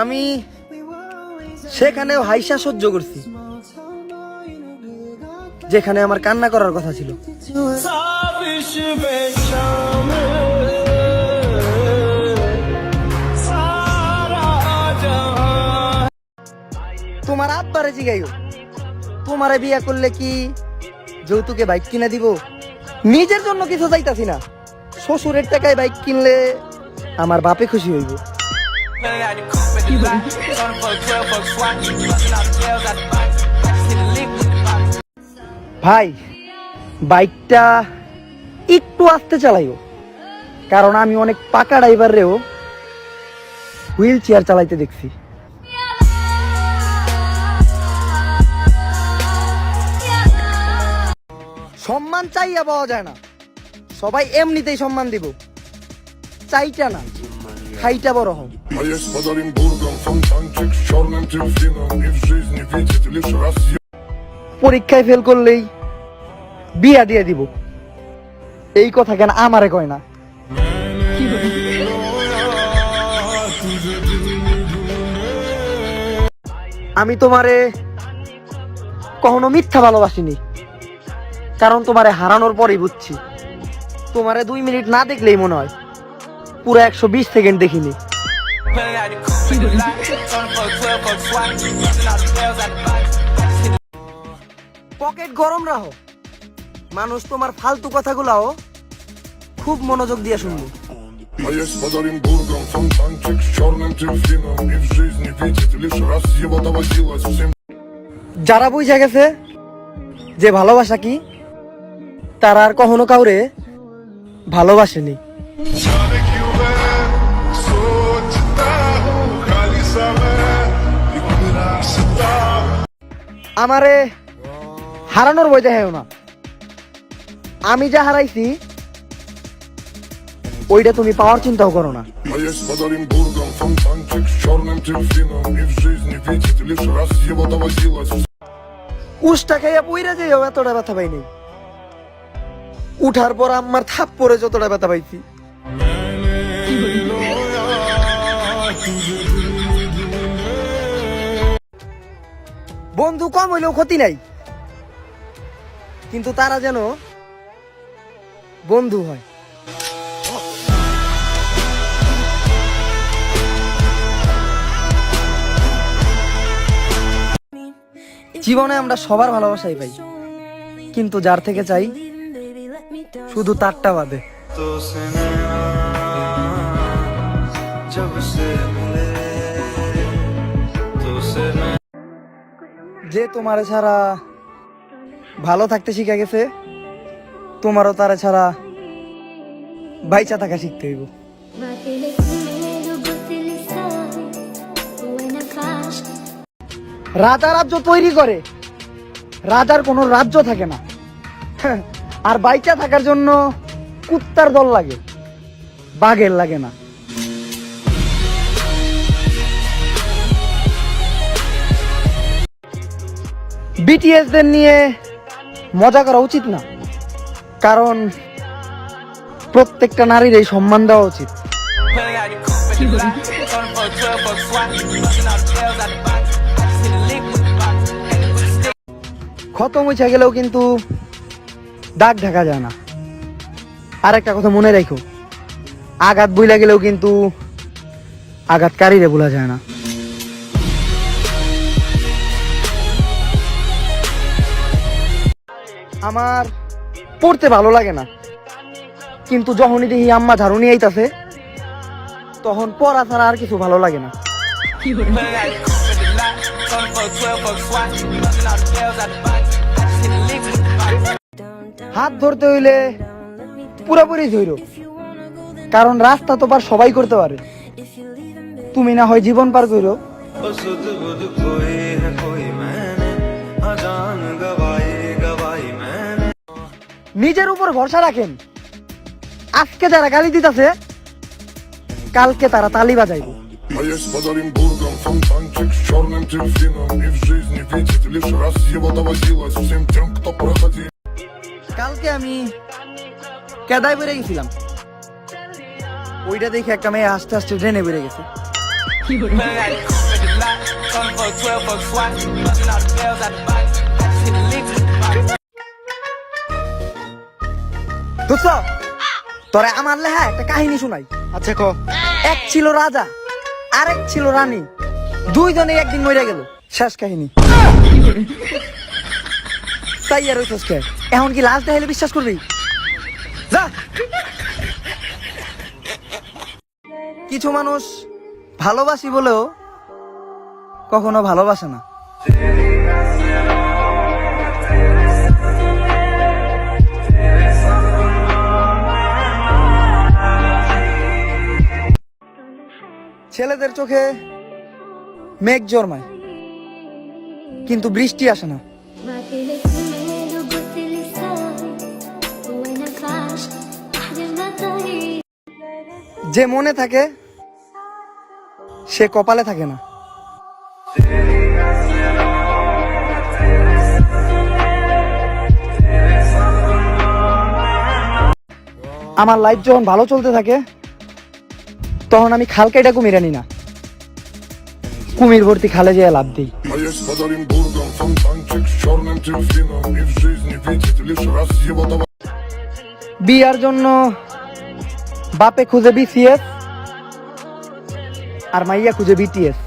আমি সেখানেও হাইসা সহ্য করছি, যেখানে আমার কান্না করার কথা ছিল। তোমার আব্বারে জিগাইও, তোমারে বিয়া করলে কি যৌতুকে বাইক কিনে দিব? নিজের জন্য কিছু চাইতাছি না, শ্বশুরের টাকায় বাইক কিনলে আমার বাপে খুশি হইব। ভাই, বাইকটা একটু আস্তে চালাইও, কারণ আমি অনেক পাকা ড্রাইভাররেও হুইল চেয়ার চালাইতে দেখছি। সম্মান চাইয়া পাওয়া যায় না, সবাই এমনিতেই সম্মান দিব। চাইটা না, খাইটা বড় হও। পরীক্ষায় ফেল করলেই বিয়া দিয়ে দিব, এই কথা কেন আমারে কয় না? আমি তোমারে কখনো মিথ্যা ভালোবাসিনি, কারণ তোমারে হারানোর পরেই বুঝছি। তোমারে 2 মিনিট না দেখলেই মনে হয় পুরো 120 সেকেন্ড দেখিনি। পকেট গরম রাখো, মানুষ তোমার ফালতু কথাগুলাও খুব মনোযোগ দিয়ে শুনবো। যারা বুঝা গেছে যে ভালোবাসা কি, তারা আর কখনো কাউরে ভালোবাসেনি। আমারে হারানোর বই দেখাও না, আমি যা হারাইছি ওইটা তুমি পাওয়ার চিন্তাও করো না। উষ্টা খাইয়া পইরা যে এতটা ব্যথা পাইনি, উঠার পর আমার থাপ্পড়ে যতটা ব্যথা পাইছি। বন্ধু কম হইলেও ক্ষতি নাই, কিন্তু তারা যেন বন্ধু হয়। জীবনে আমরা সবার ভালোবাসাই পাই, কিন্তু যার থেকে চাই শুধু তারটা বাদে। যে তোমারে ছাড়া ভালো থাকতে শিখে গেছে, তোমারও তারা ছাড়া বাইচা থাকা শিখতে হইব। রাজা রাজ্য তৈরি করে, রাজার কোনো রাজ্য থাকে না। আর বাইচা থাকার জন্য কুত্তার দল লাগে, বাঘের লাগে না। বিটিএস দের নিয়ে মজা করা উচিত না, কারণ প্রত্যেকটা নারীর এই সম্মান দেওয়া উচিত। খতম হয়ে গেলেও কিন্তু দাগ ঢাকা যায় না। আর একটা কথা মনে রাখো, আঘাত বইলা গেলেও কিন্তু আঘাতকারীরে ভোলা যায় না। আমার পড়তে ভালো লাগে না, কিন্তু যখনই দেখি আম্মা ঝাড়ু নিয়ে আইতাছে, তখন পড়া ছাড়া আর কিছু ভালো লাগে না। হাত ধরতে হইলে পুরোপুরি ধরো, কারণ রাস্তা তো পার সবাই করতে পারে। তুমি না হয় জীবন পার করো। নিজের উপর ভরসা রাখেন, আজকে যারা গালি দিতেছে কালকে তারা তালি বাজাইব। কালকে আমি কেদায় বেড়ে গেছিলাম, ওইটা দেখে একটা মেয়ে আস্তে আস্তে ট্রেনে বেড়ে গেছে। দোস্ত তোরে আমার লেহা একটা কাহিনী শুনাই। আচ্ছা ক। এক ছিল রাজা, আরেক ছিল রানী, দুইজনে একদিন মরে গেল। শেষ কাহিনী। তাই আর হইছস কে? এখন কি লাশ দেখাইলে বিশ্বাস করবি? যা। কিছু মানুষ ভালোবাসি বলেও কখনো ভালোবাসে না। ছেলেদের চোখে মেঘ জন্মায় কিন্তু বৃষ্টি আসে না। যে মনে থাকে সে কপালে থাকে না। আমার লাইফ যখন ভালো চলতে থাকে তখন আমি খাল কেটে কুমির আনি না, কুমির ভর্তি খালে যেয়ে লাভ দিই। বিয়ার জন্য বাপে খুঁজে বিসিএস আর মাইয়া খুঁজে বিটিএস।